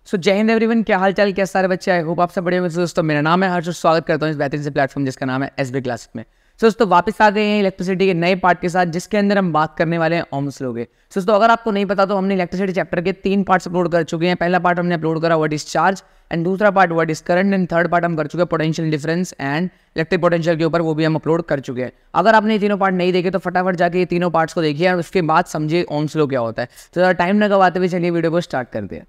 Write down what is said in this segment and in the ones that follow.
सो जय हिंद एवरीवन, क्या हाल चाल, क्या सारे बच्चे, आई होप आप सब बढ़िया होंगे। दोस्तों मेरा नाम है हर्ष, स्वागत करता हूँ इस बेहतरीन से प्लेटफॉर्म जिसका नाम है एसबी क्लासेस में। दोस्तों वापस आ गए हैं इलेक्ट्रिसिटी के नए पार्ट के साथ, जिसके अंदर हम बात करने वाले हैं ओम्स लॉ के। दोस्तों अगर आपको नहीं पता तो हमने इलेक्ट्रिसिटी चैप्टर के 3 पार्ट्स अपलोड कर चुके हैं। पहला पार्ट हमने अपलोड करा व्हाट इज चार्ज, एंड दूसरा part what is current, and third part हम कर चुके हैं potential difference and electric potential के ऊपर, वो भी हम अपलोड कर चुके हैं। अगर आपने ये तीनों पार्ट नहीं देखे तो फटाफट जाके ये तीनों पार्ट्स को देखिए और उसके बाद समझिए ओम्स लॉ क्या होता है। तो ज़्यादा टाइम न गवाते हुए चलिए वीडियो को स्टार्ट करते हैं।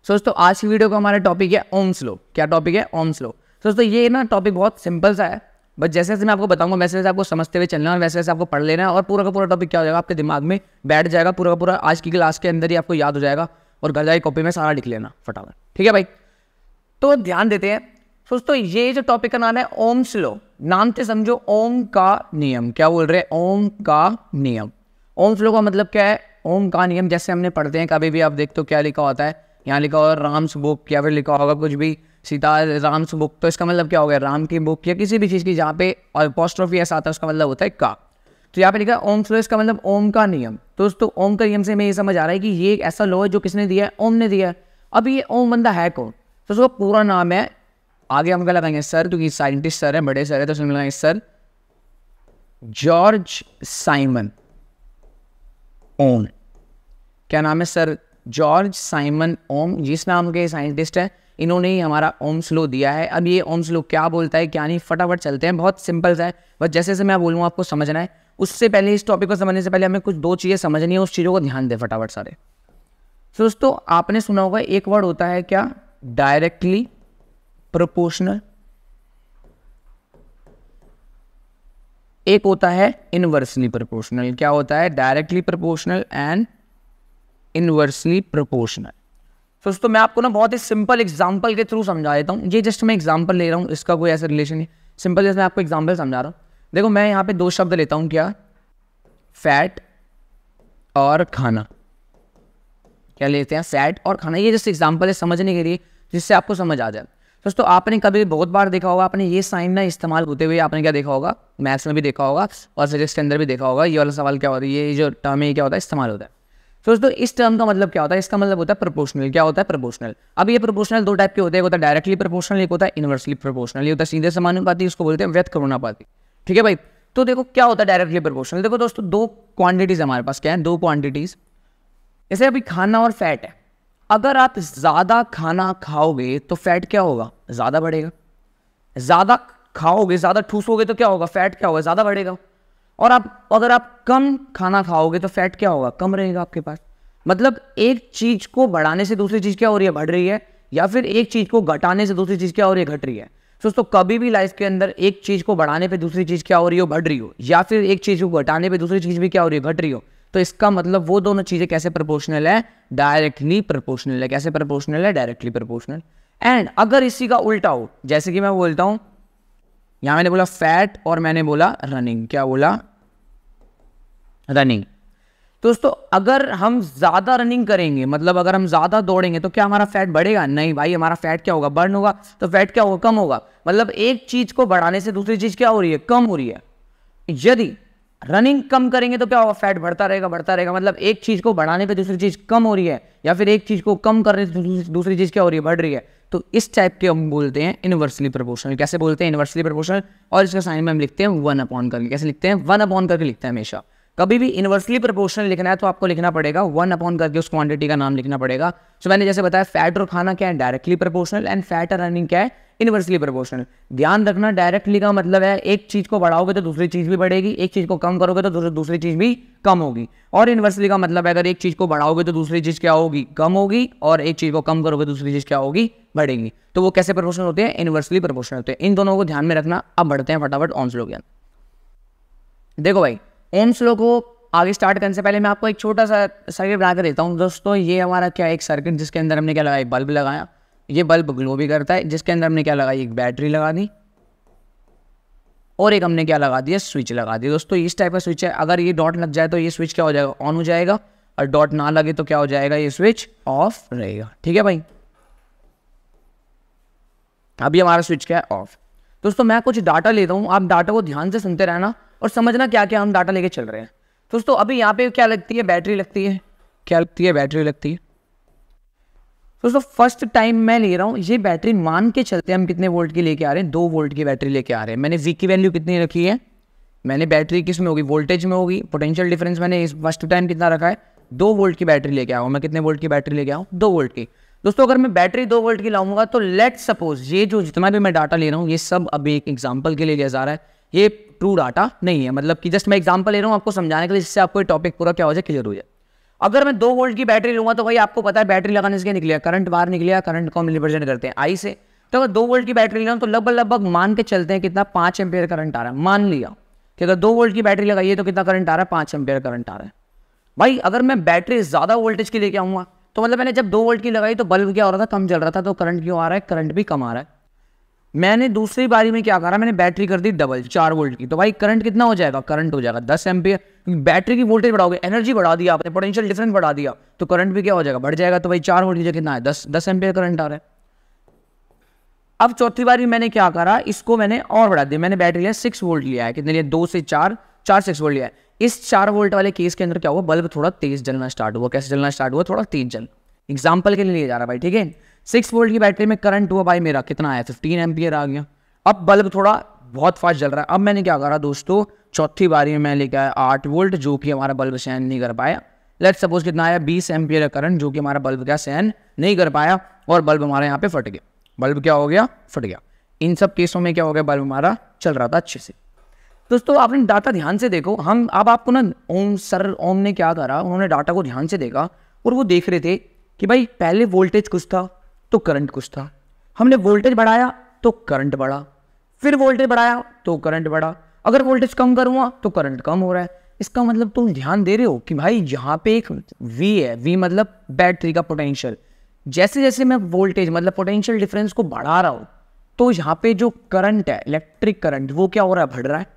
दोस्तों आज की वीडियो का हमारा टॉपिक है ओम्स लॉ। क्या टॉपिक है? Ohm's law. दोस्तों ये ना टॉपिक बहुत सिंपल सा है, बट जैसे जैसे मैं आपको बताऊंगा वैसे वैसे आपको समझते हुए चलना है और वैसे वैसे आपको पढ़ लेना है, और पूरा का पूरा टॉपिक क्या हो जाएगा आपके दिमाग में बैठ जाएगा। पूरा का पूरा आज की क्लास के अंदर ही आपको याद हो जाएगा और घर जाके कॉपी में सारा लिख लेना फटाफट। ठीक है भाई, तो ध्यान देते हैं। दोस्तों ये जो टॉपिक का नाम है ओम्स लॉ, नाम से समझो ओम का नियम। क्या बोल रहे हैं? ओम का नियम। ओम्स लॉ का मतलब क्या है? ओम का नियम जैसे हमने पढ़ते हैं, कभी भी आप देखते हो क्या लिखा होता है, यहाँ लिखा होगा राम्स बुक या फिर लिखा होगा कुछ भी सीता राम्स बुक, तो इसका मतलब क्या हो गया? राम की बुक या किसी भी चीज़ की जहाँ पे अपॉस्ट्रोफी ऐसा आता है उसका मतलब होता है का। तो यहाँ पे लिखा है ओम्स लॉ, इसका मतलब ओम का नियम। दोस्तों ओम का नियम से हमें ये समझ आ रहा है कि ये एक ऐसा लॉ है जो किसने दिया है? ओम ने दिया है। अब ये ओम बंदा है कौन? तो उसका पूरा नाम है, आगे हम क्या लगाएंगे सर, क्योंकि साइंटिस्ट सर है, बड़े सर है, तो उसमें लगाएंगे सर जॉर्ज साइमन ओम। क्या नाम है? सर जॉर्ज साइमन ओम, जिस नाम के साइंटिस्ट हैं, इन्होंने ही हमारा ओम्स लॉ दिया है। अब ये ओम्स लॉ क्या बोलता है क्या नहीं, फटाफट चलते हैं। बहुत सिंपल सा है, बस जैसे जैसे मैं बोलूँगा आपको समझना है। उससे पहले, इस टॉपिक को समझने से पहले हमें कुछ 2 चीज़ें समझनी है, उस चीज़ों को ध्यान दें फटाफट सारे। तो दोस्तों आपने सुना होगा एक वर्ड होता है क्या? Directly proportional. एक होता है इनवर्सली प्रोपोर्शनल। क्या होता है? Directly proportional and inversely proportional. दोस्तों मैं आपको ना बहुत ही सिंपल एग्जांपल के थ्रू समझा देता हूँ। ये जस्ट मैं एग्जांपल ले रहा हूँ, इसका कोई ऐसा रिलेशन नहीं। सिंपल जैसे मैं आपको एग्जांपल समझा रहा हूँ। देखो मैं यहाँ पे 2 शब्द लेता हूँ, क्या? फैट और खाना। क्या लेते हैं? फैट और खाना। ये जस्ट एग्जांपल है समझने के लिए, जिससे आपको समझ आ जाए। दोस्तों आपने कभी बहुत बार देखा होगा, आपने ये साइन ना इस्तेमाल होते हुए आपने क्या देखा होगा? मैथ्स में भी देखा होगा और फिजिक्स के अंदर भी देखा होगा। ये वाला सवाल क्या होता है, ये जो टर्म है क्या होता है? इस्तेमाल होता है। तो दोस्तों इस टर्म का मतलब क्या होता है? इसका मतलब होता है प्रोपोर्शनल। क्या होता है? प्रोपोर्शनल। अब ये प्रोपोर्शनल 2 टाइप के होते हैं, एक होता है डायरेक्टली प्रोपोर्शनल, एक होता है इनवर्सली प्रोपोर्शनल। ये होता है सीधे समानुपाती, उसको बोलते हैं व्यस्तकरणानुपाती। ठीक है भाई, तो देखो क्या होता है डायरेक्टली प्रोपोर्शनल। देखो दोस्तों 2 क्वांटिटीज हमारे पास, क्या है? 2 क्वांटिटीज। जैसे अभी खाना और फैट है। अगर आप ज़्यादा खाना खाओगे तो फैट क्या होगा? ज़्यादा बढ़ेगा। ज़्यादा खाओगे, ज़्यादा ठूसोगे तो क्या होगा? फैट क्या होगा? ज़्यादा बढ़ेगा। और अगर आप कम खाना खाओगे तो फैट क्या होगा? कम रहेगा आपके पास। मतलब एक चीज़ को बढ़ाने से दूसरी चीज़ क्या हो रही है? बढ़ रही है, या फिर एक चीज़ को घटाने से दूसरी चीज़ क्या हो रही है? घट रही है। दोस्तों कभी भी लाइफ के अंदर एक चीज़ को बढ़ाने पे दूसरी चीज़ क्या हो रही हो? बढ़ रही हो, या फिर एक चीज़ को घटाने पे दूसरी चीज़ भी क्या हो रही है? घट रही हो। तो इसका मतलब वो दोनों चीज़ें कैसे प्रोपोर्शनल है? डायरेक्टली प्रोपोर्शनल है। कैसे प्रोपोर्शनल है? Directly proportional. एंड अगर इसी का उल्टा हो, जैसे कि मैं बोलता हूँ, यहाँ मैंने बोला फैट और मैंने बोला रनिंग। क्या बोला? रनिंग। दोस्तों अगर हम ज़्यादा रनिंग करेंगे, मतलब अगर हम ज़्यादा दौड़ेंगे, तो क्या हमारा फैट बढ़ेगा? नहीं भाई, हमारा फैट क्या होगा? बर्न होगा। तो फैट क्या होगा? कम होगा। मतलब एक चीज़ को बढ़ाने से दूसरी चीज़ क्या हो रही है? कम हो रही है। यदि रनिंग कम करेंगे तो क्या होगा? फैट बढ़ता रहेगा, बढ़ता रहेगा। मतलब एक चीज़ को बढ़ाने पे दूसरी चीज़ कम हो रही है, या फिर एक चीज़ को कम करने से दूसरी चीज़ क्या हो रही है? बढ़ रही है। तो इस टाइप के हम बोलते हैं इनवर्सली प्रोपोर्शनल। कैसे बोलते हैं? Inversely proportional. और इसका साइन में हम लिखते हैं 1 अपॉन करके। कैसे लिखते हैं? 1 अपॉन करके लिखते हैं हमेशा। कभी भी इनवर्सली प्रोपोर्शनल लिखना है तो आपको लिखना पड़ेगा 1 अपॉन करके, उस क्वांटिटी का नाम लिखना पड़ेगा। तो मैंने जैसे बताया फैट और खाना क्या है? डायरेक्टली प्रोपोर्शनल, एंड फैट और रनिंग क्या है? Inversely proportional. ध्यान रखना डायरेक्टली का मतलब है एक चीज को बढ़ाओगे तो दूसरी चीज भी बढ़ेगी, एक चीज को कम करोगे तो दूसरी चीज भी कम होगी। और इनवर्सली का मतलब है अगर एक चीज को बढ़ाओगे तो दूसरी चीज क्या होगी? कम होगी, और एक चीज को कम करोगे तो दूसरी चीज क्या होगी? बढ़ेगी। तो वो कैसे प्रोपोर्शनल होते हैं? इनवर्सली प्रोपोर्शनल होते हैं। इन दोनों को ध्यान में रखना। अब बढ़ते हैं फटाफट ओम्स लॉ के अंदर। देखो भाई ओम्स लॉ को आगे स्टार्ट करने से पहले मैं आपको एक छोटा सा सर्किट बना कर देता हूँ। दोस्तों ये हमारा क्या है? एक सर्किट जिसके अंदर हमने क्या लगाया? बल्ब लगाया। ये बल्ब ग्लो भी करता है, जिसके अंदर हमने क्या लगाई? एक बैटरी लगा दी, और एक हमने क्या लगा दिया? स्विच लगा दी। दोस्तों इस टाइप का स्विच है। अगर ये डॉट लग जाए तो ये स्विच क्या हो जाएगा? ऑन हो जाएगा, और डॉट ना लगे तो क्या हो जाएगा? ये स्विच ऑफ रहेगा। ठीक है भाई, अभी हमारा स्विच क्या है? ऑफ। दोस्तों मैं कुछ डाटा लेता हूँ, आप डाटा को ध्यान से सुनते रहना और समझना क्या क्या हम डाटा लेके चल रहे हैं। दोस्तों अभी यहाँ पे क्या लगती है? बैटरी लगती है। क्या लगती है? बैटरी लगती है। दोस्तों फर्स्ट टाइम मैं ले रहा हूँ, ये बैटरी मान के चलते हम कितने वोल्ट की लेके आ रहे हैं, 2 वोल्ट की बैटरी लेके आ रहे हैं। मैंने V की वैल्यू कितनी रखी है, मैंने बैटरी किस में होगी, वोल्टेज में होगी। पोटेंशियल डिफरेंस मैंने इस फर्स्ट टाइम कितना रखा है, 2 वोल्ट की बैटरी लेके आऊँ। मैं कितने वोल्ट की बैटरी लेके आऊँ, 2 वोल्ट की। दोस्तों अगर मैं बैटरी 2 वोल्ट की लाऊंगा तो लेट सपोज ये जो जितना भी मैं डाटा ले रहा हूँ ये सब अभी एक एग्जाम्पल के लिए लिया जा रहा है, ये ट्रू डाटा नहीं है, मतलब कि जस्ट मैं एग्जाम्पल ले रहा हूँ आपको समझाने के लिए, जिससे आपको ये टॉपिक पूरा क्या हो जाए, क्लियर हो जाए। अगर मैं 2 वोल्ट की बैटरी लूंगा तो भाई आपको पता है बैटरी लगाने से क्या निकलेगा, करंट बाहर निकलेगा। करंट को हम रिप्रेजेंट करते हैं I से। तो अगर 2 वोल्ट की बैटरी लेना तो लगभग मान के चलते हैं कितना, 5 एम्पियर करंट आ रहा है। मान लिया कि अगर 2 वोल्ट की बैटरी लगाइए तो कितना करंट आ रहा है, 5 एम्पियर करंट आ रहा है। भाई अगर मैं बैटरी ज़्यादा वोल्टेज की लेके आऊँगा तो मतलब मैंने जब 2 वोल्ट की लगाई तो बल्ब क्या हो रहा था, कम जल रहा था, तो करंट क्यों आ रहा है, करंट भी कम आ रहा है। मैंने दूसरी बारी में क्या करा, मैंने बैटरी कर दी डबल 4 वोल्ट की, तो भाई करंट कितना हो जाएगा, करंट हो जाएगा 10 एम्पियर। बैटरी की वोल्टेज बढ़ाओगे, एनर्जी बढ़ा दिया आपने, पोटेंशियल डिफरेंस बढ़ा दिया, तो करंट भी क्या हो जाएगा, बढ़ जाएगा। तो भाई 4 वोल्ट की जगह कितना है, 10 एम्पियर करंट आ रहा है। अब चौथी बारी मैंने क्या करा, इसको मैंने और बढ़ा दिया, मैंने बैटरी लिया 6 वोल्ट लिया है, कितने लिया, 2 से 4 6 वोल्ट लिया है। इस 4 वोल्ट वाले केस के अंदर क्या हुआ, बल्ब थोड़ा तेज जलना स्टार्ट हुआ। कैसे जलना स्टार्ट हुआ, थोड़ा तेज जल, एग्जाम्पल के लिए लिया जा रहा है भाई, ठीक है। 6 वोल्ट की बैटरी में करंट हुआ भाई मेरा कितना आया, 15 एम्पियर आ गया। अब बल्ब थोड़ा बहुत फास्ट जल रहा है। अब मैंने क्या करा दोस्तों, चौथी बारी में मैं लेके आया 8 वोल्ट, जो कि हमारा बल्ब सहन नहीं कर पाया। लेट्स सपोज कितना आया, 20 एम्पियर करंट, जो कि हमारा बल्ब क्या सहन नहीं कर पाया, और बल्ब हमारे यहाँ पे फट गया। बल्ब क्या हो गया, फट गया। इन सब केसों में क्या हो गया, बल्ब हमारा चल रहा था अच्छे से। दोस्तों आपने डाटा ध्यान से देखो, हम अब आपको ना ओम ने क्या करा, उन्होंने डाटा को ध्यान से देखा और वो देख रहे थे कि भाई पहले वोल्टेज कुछ था तो करंट कुछ था, हमने वोल्टेज बढ़ाया तो करंट बढ़ा, फिर वोल्टेज बढ़ाया तो करंट बढ़ा, अगर वोल्टेज कम करूँगा तो करंट कम हो रहा है। इसका मतलब तुम ध्यान दे रहे हो कि भाई यहाँ पे एक V है, V मतलब बैटरी का पोटेंशियल। जैसे जैसे मैं वोल्टेज मतलब पोटेंशियल डिफरेंस को बढ़ा रहा हूँ तो यहाँ पे जो करंट है, इलेक्ट्रिक करंट, वो क्या हो रहा है, बढ़ रहा है।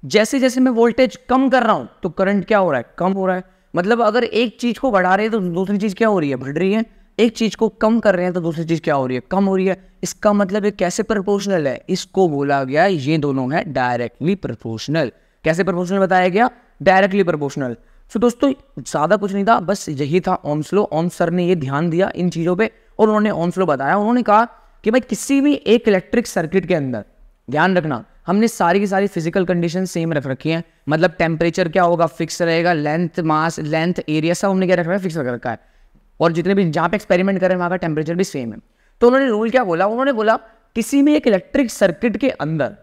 जैसे जैसे मैं वोल्टेज कम कर रहा हूँ तो करंट क्या हो रहा है, कम हो रहा है। मतलब अगर एक चीज को बढ़ा रहे हैं तो दूसरी चीज क्या हो रही है, बढ़ रही है। एक चीज को कम कर रहे हैं तो दूसरी चीज क्या हो रही है, कम हो रही है। इसका मतलब ये कैसे प्रोपोर्शनल है, इसको बोला गया ये दोनों है डायरेक्टली प्रोपोर्शनल। कैसे प्रोपोर्शनल बताया गया, डायरेक्टली प्रोपोर्शनल। तो दोस्तों ज्यादा कुछ नहीं था, बस यही था ओम्स लॉ। ओम्स सर ने ये ध्यान दिया इन चीजों पे और उन्होंने ओम्स लॉ बताया। उन्होंने कहा कि भाई किसी भी एक इलेक्ट्रिक सर्किट के अंदर ध्यान रखना, हमने सारी की सारी फिजिकल कंडीशन सेम रख रखी है। मतलब टेम्परेचर क्या होगा, फिक्स रहेगा, लेंथ मास लेंथ एरिया सब हमने क्या रखा है, फिक्स रख रखा है। और जितने भी जहाँ पे एक्सपेरिमेंट कर रहे हैं वहाँ का टेम्परेचर भी सेम है। तो उन्होंने रूल क्या बोला, उन्होंने बोला किसी भी एक इलेक्ट्रिक सर्किट के अंदर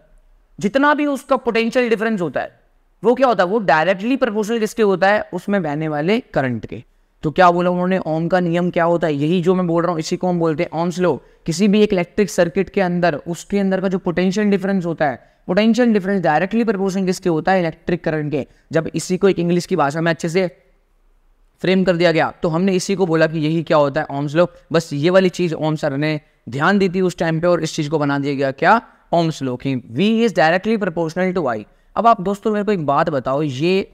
जितना भी उसका पोटेंशियल डिफरेंस होता है वो क्या होता है, वो डायरेक्टली प्रोपोर्शनल किसके होता है, उसमें बहने वाले करंट के। तो क्या बोला उन्होंने, ओम का नियम क्या होता है, यही जो मैं बोल रहा हूँ इसी को हम बोलते हैं ओम्स लॉ। किसी भी एक इलेक्ट्रिक सर्किट के अंदर उसके अंदर का जो पोटेंशियल डिफरेंस होता है, पोटेंशियल डिफरेंस डायरेक्टली प्रोपोर्शनल किसके होता है, इलेक्ट्रिक करंट के। जब इसी को एक इंग्लिश की भाषा में अच्छे से फ्रेम कर दिया गया तो हमने इसी को बोला कि यही क्या होता है, ओम्स लॉ। बस ये वाली चीज ओम सर ने ध्यान दी थी उस टाइम पे और इस चीज को बना दिया गया क्या, ओम्स लॉ, कि V is directly proportional to I। अब आप दोस्तों मेरे को एक बात बताओ, ये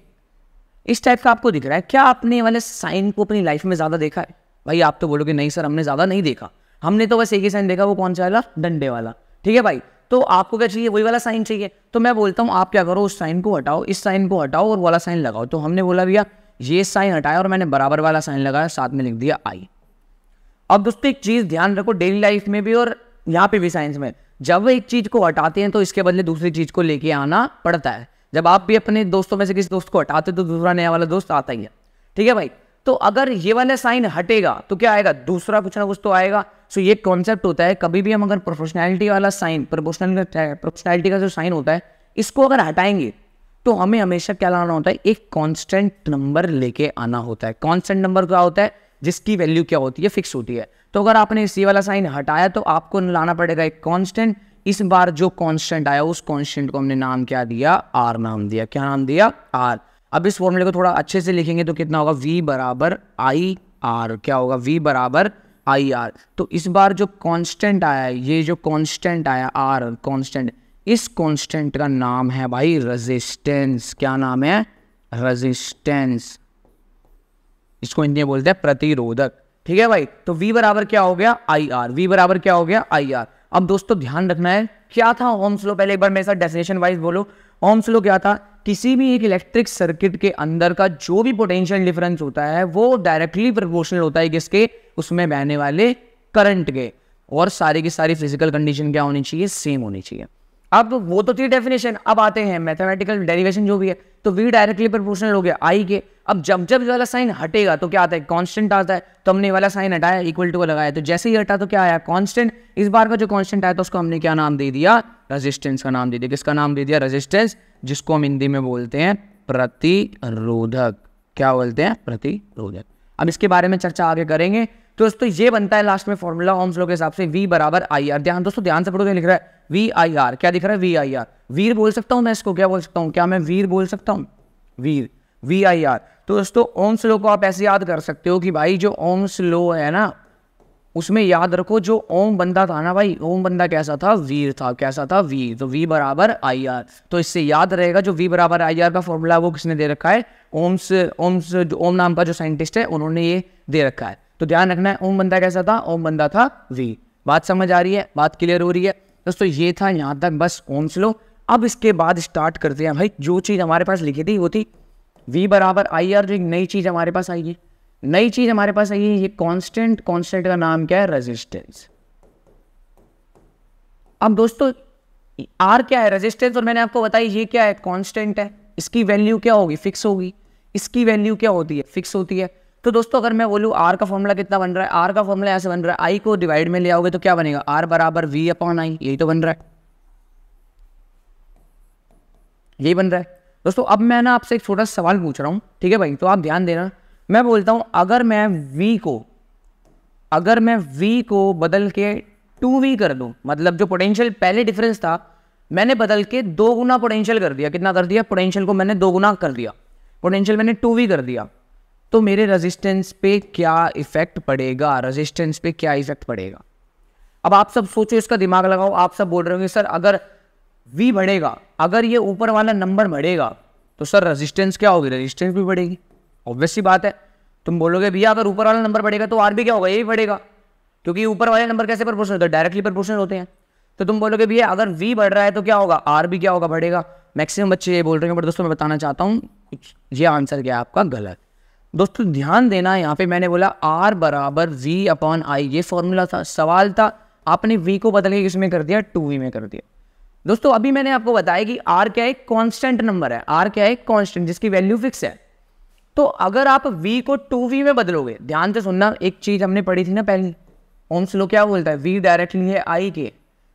इस टाइप का आपको दिख रहा है क्या, आपने वाले साइन को अपनी लाइफ में ज्यादा देखा है? भाई आप तो बोलोगे नहीं सर हमने ज्यादा नहीं देखा, हमने तो बस एक ही साइन देखा, वो कौन सा वाला, डंडे वाला। ठीक है भाई, तो आपको क्या चाहिए, वही वाला साइन चाहिए। तो मैं बोलता हूँ आप क्या करो, उस साइन को हटाओ, इस साइन को हटाओ और वाला साइन लगाओ। तो हमने बोला भैया ये साइन हटाया और मैंने बराबर वाला साइन लगाया, साथ में लिख दिया I। अब दोस्तों एक चीज ध्यान रखो, डेली लाइफ में भी और यहाँ पे भी साइंस में, जब एक चीज को हटाते हैं तो इसके बदले दूसरी चीज को लेके आना पड़ता है। जब आप भी अपने दोस्तों में से किसी दोस्त को हटाते तो दूसरा नया वाला दोस्त आता ही है। ठीक है भाई, तो अगर ये वाला साइन हटेगा तो क्या आएगा, दूसरा कुछ ना कुछ तो आएगा। सो ये कॉन्सेप्ट होता है, कभी भी हम अगर प्रोपोर्शनैलिटी वाला साइन, प्रोपोर्शनैलिटी का जो साइन होता है, इसको अगर हटाएंगे तो हमें हमेशा क्या लाना होता है, एक कांस्टेंट नंबर लेके आना होता है। कांस्टेंट नंबर क्या होता है, जिसकी वैल्यू क्या होती है, फिक्स होती है। तो अगर आपने इसी वाला साइन हटाया तो आपको लाना पड़ेगा एक कांस्टेंट। इस बार जो कांस्टेंट आया उस कांस्टेंट को हमने नाम क्या दिया, R नाम दिया। क्या नाम दिया, R। अब इस फॉर्मूले को थोड़ा अच्छे से लिखेंगे तो कितना होगा, V बराबर IR। क्या होगा, V बराबर IR। तो इस बार जो कांस्टेंट आया, ये जो कांस्टेंट आया R कांस्टेंट, इस कांस्टेंट का नाम है भाई रेजिस्टेंस। क्या नाम है, रेजिस्टेंस। इसको हिंदी में बोलते हैं प्रतिरोधक। ठीक है भाई, तो V बराबर क्या हो गया, IR। V बराबर क्या हो गया, IR। अब दोस्तों ध्यान रखना है क्या था ओम्स लॉ, पहले एक बार मेरे साथ डेफिनेशन वाइज बोलो। ओम्स लॉ क्या था, किसी भी एक इलेक्ट्रिक सर्किट के अंदर का जो भी पोटेंशियल डिफरेंस होता है वो डायरेक्टली प्रोपोर्शनल होता है किसके, उसमें बहने वाले करंट के, और सारी की सारी फिजिकल कंडीशन क्या होनी चाहिए, सेम होनी चाहिए। अब वो तो थी डेफिनेशन, अब आते हैं मैथमेटिकल डेरिवेशन जो भी है। तो v डायरेक्टली प्रोपोर्शनल हो गया I के। अब जब जब वाला साइन हटेगा तो क्या आता है, कांस्टेंट आता है। तो हमने वाला साइन हटाया, इक्वल टू लगाया, तो जैसे ही हटा तो क्या आया, कांस्टेंट। इस बार का जो कांस्टेंट आया तो उसको हमने क्या नाम दे दिया, रेजिस्टेंस का नाम दे दिया। किसका नाम दे दिया, रेजिस्टेंस, जिसको हम हिंदी में बोलते हैं प्रतिरोधक। क्या बोलते हैं, प्रतिरोधक। अब इसके बारे में चर्चा आगे करेंगे। तो दोस्तों ये बनता है लास्ट में फॉर्मूला ओम्स लॉ के हिसाब से, V बराबर IR। ध्यान दोस्तों, ध्यान से पढ़ो, लिख रहा है VIR। क्या दिख रहा है, VIR। वीर बोल सकता हूं मैं इसको, क्या बोल सकता हूं, क्या मैं वीर बोल सकता हूं, वीर, VIR। तो दोस्तों ओम्स लॉ को आप ऐसे याद कर सकते हो कि भाई जो ओम्स लॉ है ना, उसमें याद रखो जो ओम बंदा था ना भाई, ओम बंदा कैसा था, वीर था। कैसा था, वीर। तो V बराबर IR। तो इससे याद रहेगा जो V बराबर IR का फॉर्मूला वो किसने दे रखा है, ओम नाम का जो साइंटिस्ट है उन्होंने ये दे रखा है। तो ध्यान रखना है, ओम बंदा कैसा था, ओम बंदा था V। बात समझ आ रही है, बात क्लियर हो रही है दोस्तों। ये था यहाँ तक बस ओम्स लॉ। अब इसके बाद स्टार्ट करते हैं भाई, जो चीज़ हमारे पास लिखी थी वो थी V बराबर IR। जो एक नई चीज़ हमारे पास आई है, नई चीज हमारे पास आई है, ये कांस्टेंट। कांस्टेंट का नाम क्या है, रेजिस्टेंस। अब दोस्तों R क्या है, रेजिस्टेंस, और मैंने आपको बताया ये क्या है, कांस्टेंट है। इसकी वैल्यू क्या होगी, फिक्स होगी। इसकी वैल्यू क्या होती है, फिक्स होती है। तो दोस्तों अगर मैं बोलूँ R का फॉर्मूला कितना बन रहा है, R का फॉर्मूला ऐसे बन रहा है, I को डिवाइड में ले आओगे तो क्या बनेगा, R बराबर V अपॉन I। यही तो बन रहा है, यही बन रहा है दोस्तों। अब मैं ना आपसे एक छोटा सा सवाल पूछ रहा हूँ, ठीक है भाई, तो आप ध्यान देना। मैं बोलता हूं अगर मैं V को बदल के 2V कर दूं, मतलब जो पोटेंशियल पहले डिफरेंस था मैंने बदल के 2 गुना पोटेंशियल कर दिया। कितना कर दिया, पोटेंशियल को मैंने 2 गुना कर दिया, पोटेंशियल मैंने 2V कर दिया। तो मेरे रेजिस्टेंस पे क्या इफेक्ट पड़ेगा, रेजिस्टेंस पे क्या इफेक्ट पड़ेगा। अब आप सब सोचो, इसका दिमाग लगाओ। आप सब बोल रहे हो सर अगर V बढ़ेगा, अगर ये ऊपर वाला नंबर बढ़ेगा तो सर रेजिस्टेंस क्या होगी, रेजिस्टेंस भी बढ़ेगी। ऑब्वियस सी बात है। तुम बोलोगे भैया अगर ऊपर वाला नंबर बढ़ेगा तो R भी क्या होगा, यही बढ़ेगा, क्योंकि ऊपर वाले नंबर कैसे प्रोपोर्शनल होते हैं, डायरेक्टली प्रोपोर्शनल होते हैं। तो तुम बोलोगे भैया अगर V बढ़ रहा है तो क्या होगा, R भी क्या होगा, बढ़ेगा। मैक्सिमम बच्चे ये बोल रहे हैं, बट दोस्तों मैं बताना चाहता हूँ ये आंसर क्या है आपका, गलत। दोस्तों ध्यान देना, यहाँ पे मैंने बोला R बराबर V अपॉन I, ये फॉर्मूला था, सवाल था। आपने V को बदल के किसमें कर दिया, 2V में कर दिया। दोस्तों अभी मैंने आपको बताया कि R क्या है, कांस्टेंट नंबर है। R क्या है, कांस्टेंट, जिसकी वैल्यू फिक्स है। तो अगर आप V को 2V में बदलोगे, ध्यान से सुनना, एक चीज हमने पढ़ी थी ना पहले, ओम्स लॉ क्या बोलता है, V डायरेक्टली है I के।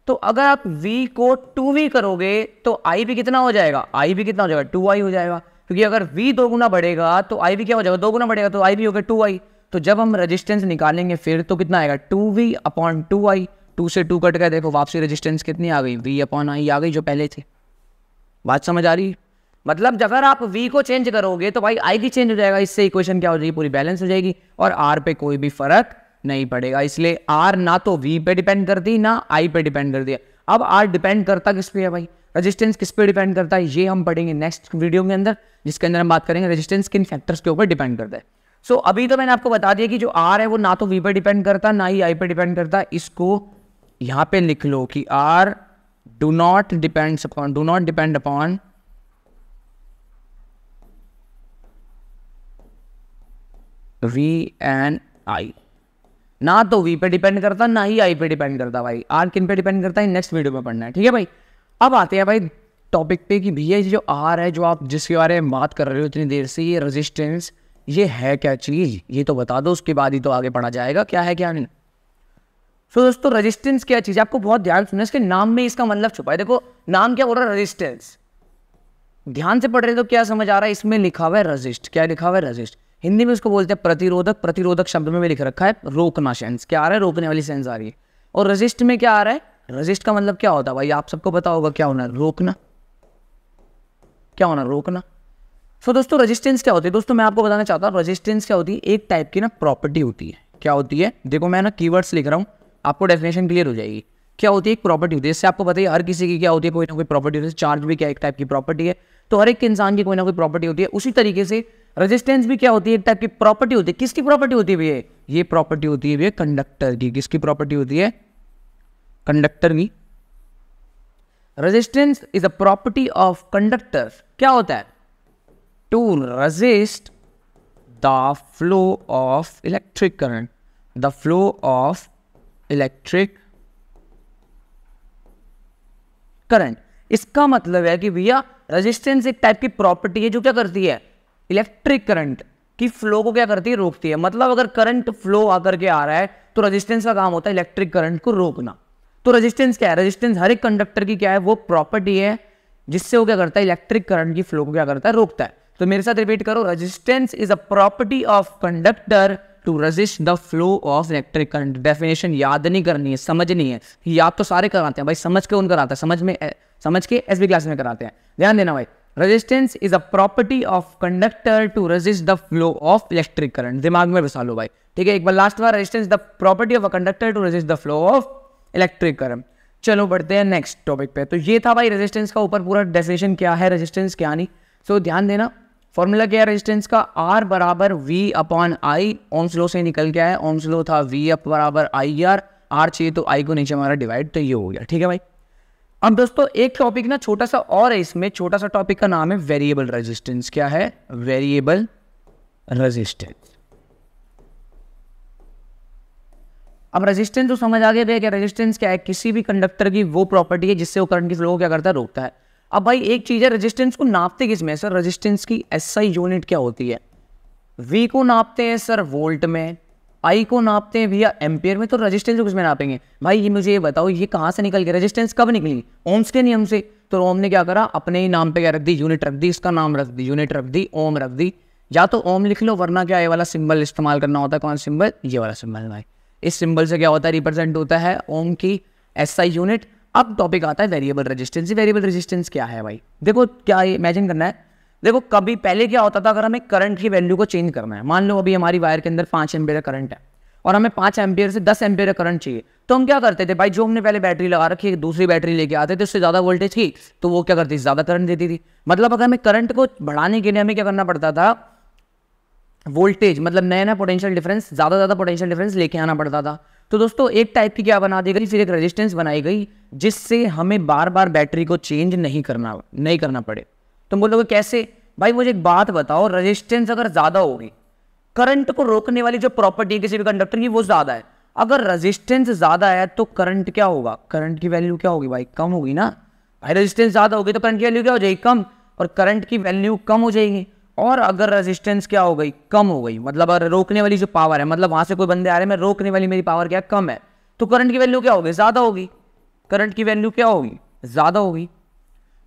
तो अगर आप V को 2V करोगे तो I भी कितना हो जाएगा, I भी कितना हो जाएगा, 2I हो जाएगा। क्योंकि अगर V 2 गुना बढ़ेगा तो I भी क्या हो जाएगा, 2 गुना बढ़ेगा, तो I भी होगा 2I। तो जब हम रेजिस्टेंस निकालेंगे फिर तो कितना आएगा, 2V अपॉन 2I। 2 से 2 कट गया, देखो वापसी रेजिस्टेंस कितनी आ गई, V अपॉन I आ गई, जो पहले थी। बात समझ आ रही, मतलब अगर आप V को चेंज करोगे तो भाई I भी चेंज हो जाएगा। इससे इक्वेशन क्या हो जाएगी, पूरी बैलेंस हो जाएगी, और R पे कोई भी फर्क नहीं पड़ेगा। इसलिए R ना तो V पे डिपेंड करती ना I पे डिपेंड करती है। अब R डिपेंड करता किस पे है भाई, रेजिस्टेंस किस पे डिपेंड करता है, ये हम पढ़ेंगे नेक्स्ट वीडियो के अंदर, जिसके अंदर हम बात करेंगे रेजिस्टेंस किन फैक्टर्स के ऊपर डिपेंड करता है। सो अभी तो मैंने आपको बता दिया कि जो R है वो ना तो V पे डिपेंड करता ना ही I पे डिपेंड करता। इसको यहाँ पे लिख लो कि R do not depend upon V and I, ना तो V पे डिपेंड करता ना ही I पे डिपेंड करता। भाई R किन पे डिपेंड करता है, नेक्स्ट वीडियो में पढ़ना है, ठीक है भाई। अब आते हैं भाई टॉपिक पे कि भैया जो R है, जो आप जिसके बारे में बात कर रहे हो इतनी देर से, ये रेजिस्टेंस, ये है क्या चीज, ये तो बता दो, उसके बाद ही तो आगे पढ़ा जाएगा क्या है क्या नहीं। तो दोस्तों रेजिस्टेंस क्या चीज, आपको बहुत ध्यान सुनना, इसके नाम में इसका मतलब छुपा है। देखो नाम क्या बोल रहा है, रेजिस्टेंस। ध्यान से पढ़ रहे तो क्या समझ आ रहा है, इसमें लिखा हुआ है रजिस्ट। क्या लिखा हुआ है, रजिस्ट। हिंदी में उसको बोलते हैं प्रतिरोधक। प्रतिरोधक शब्द में भी लिख रखा है रोकना, सेंस क्या आ रहा है, रोकने वाली सेंस आ रही है। और रजिस्ट में क्या आ रहा है, रजिस्ट का मतलब क्या होता है भाई, आप सबको पता होगा क्या होना है, रोकना। क्या होना, रोकना। सो दोस्तों रेजिस्टेंस क्या होती है, दोस्तों मैं आपको बताना चाहता हूँ रेजिस्टेंस क्या होती है, एक टाइप की ना प्रॉपर्टी होती है। क्या होती है, देखो मैं ना कीवर्ड्स लिख रहा हूँ, आपको डेफिनेशन क्लियर हो जाएगी। क्या होती है, एक प्रॉपर्टी होती है। इससे आपको बताइए हर किसी की क्या होती है, कोई ना कोई प्रॉपर्टी होती है। चार्ज भी क्या एक टाइप की प्रॉपर्टी है, तो हर एक इंसान की कोई ना कोई प्रॉपर्टी होती है। उसी तरीके से रेजिस्टेंस भी क्या होती है, एक टाइप की प्रॉपर्टी होती है। किसकी प्रॉपर्टी होती है भैया, ये प्रॉपर्टी होती है भैया कंडक्टर की। किसकी प्रॉपर्टी होती है, कंडक्टर की। Resistance is a property of conductor, क्या होता है, to resist the flow of electric current, the flow of electric current. इसका मतलब है कि भैया रेजिस्टेंस एक टाइप की प्रॉपर्टी है जो क्या करती है, इलेक्ट्रिक करंट की फ्लो को क्या करती है, रोकती है। मतलब अगर करंट फ्लो आकर के आ रहा है तो रेजिस्टेंस का काम होता है इलेक्ट्रिक करंट को रोकना। तो रेजिस्टेंस क्या है, रेजिस्टेंस हर एक कंडक्टर की क्या है, वो प्रॉपर्टी है जिससे वो क्या करता है, इलेक्ट्रिक करंट की फ्लो को क्या करता है, रोकता है। तो मेरे साथ रिपीट करो, resistance is a property of conductor to resist the flow of electric current. Definition याद नहीं करनी है, समझनी है। याद तो सारे कराते हैं भाई, समझ के उन कराते हैं, समझ के एसबी क्लास में कराते हैं। ध्यान देना भाई, resistance is a property of conductor to resist the flow of electric current. दिमाग में बसा लो भाई, ठीक है। एक बार लास्ट बार, resistance the property of a conductor to resist the flow of electric current. चलो बढ़ते हैं नेक्स्ट टॉपिक पे। तो ये था भाई रेजिस्टेंस का ऊपर पूरा डेफिनेशन, क्या है रेजिस्टेंस क्या नहीं। सो ध्यान देना, फॉर्मूला क्या है रेजिस्टेंस का, R बराबर V upon I। Ohm's law से निकल के आया, ओम्स लॉ था V अप बराबर IR, R चाहिए तो I को नीचे हमारा डिवाइड, तो ये हो गया, ठीक है भाई। अब दोस्तों एक टॉपिक ना छोटा सा और है इसमें, छोटा सा टॉपिक का नाम है वेरिएबल रेजिस्टेंस। क्या है, वेरिएबल रेजिस्टेंस। अब रेजिस्टेंस तो समझ आ गया क्या, रेजिस्टेंस क्या है, किसी भी कंडक्टर की वो प्रॉपर्टी है जिससे वो करंट की फ्लो को क्या करता है, रोकता है। अब भाई एक चीज है, रेजिस्टेंस को नापते किस में सर, रेजिस्टेंस की एसआई यूनिट क्या होती है, V को नापते हैं सर वोल्ट में, I को नापते हैं भैया एम्पियर में। तो रेजिस्टेंस को किस में नापेंगे भाई, ये मुझे ये बताओ, ये कहाँ से निकल गया, रेजिस्टेंस कब निकली, ओम्स के नियम से। तो ओम ने क्या करा, अपने ही नाम पे क्या रख दी, यूनिट रख दी, इसका नाम रख दी, यूनिट रख दी, ओम रख दी। या तो ओम लिख लो, वरना क्या ये वाला सिंबल इस्तेमाल करना होता है। कौन सिंबल, ये वाला सिंबल भाई। इस सिंबल से क्या होता है, रिप्रेजेंट होता है ओम की एसआई यूनिट। अब टॉपिक आता है वेरिएबल रेजिस्टेंस। वेरिएबल रेजिस्टेंस क्या है भाई, देखो क्या इमेजिन करना है। देखो कभी पहले क्या होता था, अगर हमें करंट की वैल्यू को चेंज करना है, मान लो अभी हमारी वायर के अंदर 5 एम्पियर करंट है और हमें 5 एम्पियर से 10 एम्पियर करंट चाहिए, तो हम क्या करते थे भाई, जो हमने पहले बैटरी लगा रखी है, दूसरी बैटरी लेके आते थे, उससे ज़्यादा वोल्टेज की, तो वो क्या करती थी, ज़्यादा करंट देती थी। मतलब अगर हमें करंट को बढ़ाने के लिए हमें क्या करना पड़ता था, वोल्टेज मतलब नया पोटेंशियल डिफरेंस, ज़्यादा पोटेंशियल डिफरेंस लेके आना पड़ता था। तो दोस्तों एक टाइप की क्या बना दी गई, फिर एक रेजिस्टेंस बनाई गई जिससे हमें बार बार बैटरी को चेंज नहीं करना पड़े। तुम बोलोगे कैसे भाई, मुझे एक बात बताओ, रेजिस्टेंस अगर ज़्यादा होगी, करंट को रोकने वाली जो प्रॉपर्टी है किसी भी कंडक्टर की वो ज़्यादा है। अगर रेजिस्टेंस ज़्यादा है तो करंट क्या होगा, करंट की वैल्यू क्या होगी भाई, कम होगी ना भाई। रेजिस्टेंस ज़्यादा होगी तो करंट की वैल्यू क्या हो जाएगी, कम, और करंट की वैल्यू कम हो जाएगी। और अगर रेजिस्टेंस क्या हो गई, कम हो गई, मतलब अगर रोकने वाली जो पावर है, मतलब वहां से कोई बंदे आ रहे हैं, मैं रोकने वाली मेरी पावर क्या कम है, तो करंट की वैल्यू क्या होगी, ज़्यादा होगी। करंट की वैल्यू क्या होगी, ज़्यादा होगी।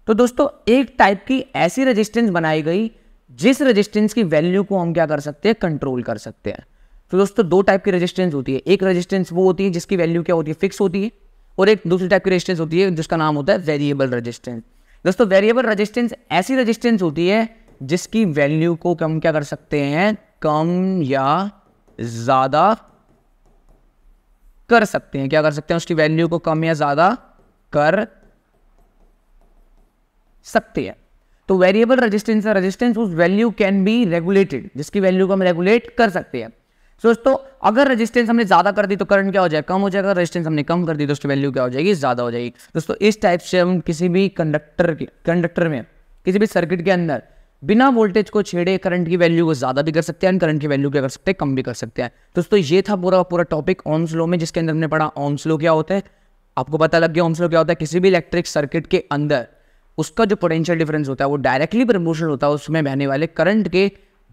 तो दोस्तों एक टाइप की ऐसी रेजिस्टेंस बनाई गई जिस रेजिस्टेंस की वैल्यू को हम क्या कर सकते हैं, कंट्रोल कर सकते हैं। तो दोस्तों दो टाइप की रेजिस्टेंस होती है, एक रेजिस्टेंस वो होती है जिसकी वैल्यू क्या होती है, फिक्स होती है, और एक दूसरी टाइप की रेजिस्टेंस होती है जिसका नाम होता है वेरिएबल रेजिस्टेंस। दोस्तों वेरिएबल रेजिस्टेंस ऐसी रेजिस्टेंस होती है जिसकी वैल्यू को हम क्या कर सकते हैं, कम या ज्यादा कर सकते हैं। क्या कर सकते हैं, उसकी वैल्यू को कम या ज्यादा कर सकते हैं। तो वेरिएबल रेजिस्टेंस रेजिस्टेंस उस वैल्यू कैन बी रेगुलेटेड, जिसकी वैल्यू को हम रेगुलेट कर सकते हैं। दोस्तों अगर रेजिस्टेंस हमने ज्यादा कर दी तो करंट क्या हो जाएगा, कम हो जाएगा। रेजिस्टेंस हमने कम कर दी तो उसकी वैल्यू क्या हो जाएगी, ज्यादा हो जाएगी। दोस्तों इस टाइप से हम किसी भी कंडक्टर में, किसी भी सर्किट के अंदर बिना वोल्टेज को छेड़े करंट की वैल्यू को ज्यादा भी कर सकते हैं, करंट की वैल्यू क्या कर सकते हैं, कम भी कर सकते हैं। दोस्तों ये था पूरा टॉपिक ओम्स लॉ में, जिसके अंदर हमने पढ़ा ओम्स लॉ क्या होता है। आपको पता लग गया ओम्स लॉ क्या होता है। किसी भी इलेक्ट्रिक सर्किट के अंदर उसका जो पोटेंशियल डिफरेंस होता है वो डायरेक्टली प्रोपोर्शनल होता है उसमें बहने वाले करंट के।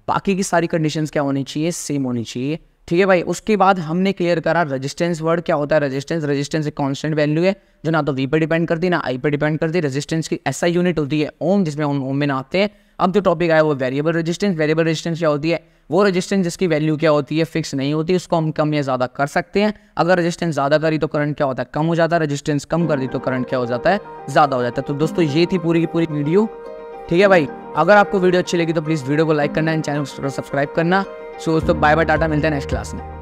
बाकी की सारी कंडीशंस क्या होनी चाहिए, सेम होनी चाहिए, ठीक है भाई। उसके बाद हमने क्लियर करा रेजिस्टेंस वर्ड क्या होता है। रेजिस्टेंस एक कांस्टेंट वैल्यू है जो ना तो वी पर डिपेंड करती है ना आई पर डिपेंड करती है। रेजिस्टेंस की एसआई यूनिट होती है ओम, जिसमें ओम में नापते हैं। अब जो टॉपिक आया वो वेरिएबल रेजिस्टेंस। वेरिएबल रेजिस्टेंस क्या होती है, वो रेजिस्टेंस जिसकी वैल्यू क्या होती है, फिक्स नहीं होती, उसको हम कम या ज़्यादा कर सकते हैं। अगर रेजिस्टेंस ज़्यादा करी तो करंट क्या होता है, कम हो जाता है। रेजिस्टेंस कम कर दी तो करंट क्या हो जाता है, ज़्यादा हो जाता है। तो दोस्तों ये थी पूरी की पूरी वीडियो, ठीक है भाई। अगर आपको वीडियो अच्छी लगी तो प्लीज़ वीडियो को लाइक करना एंड चैनल को सब्सक्राइब करना। सो दोस्तों बाय बाय, टाटा, मिलते हैं नेक्स्ट क्लास में।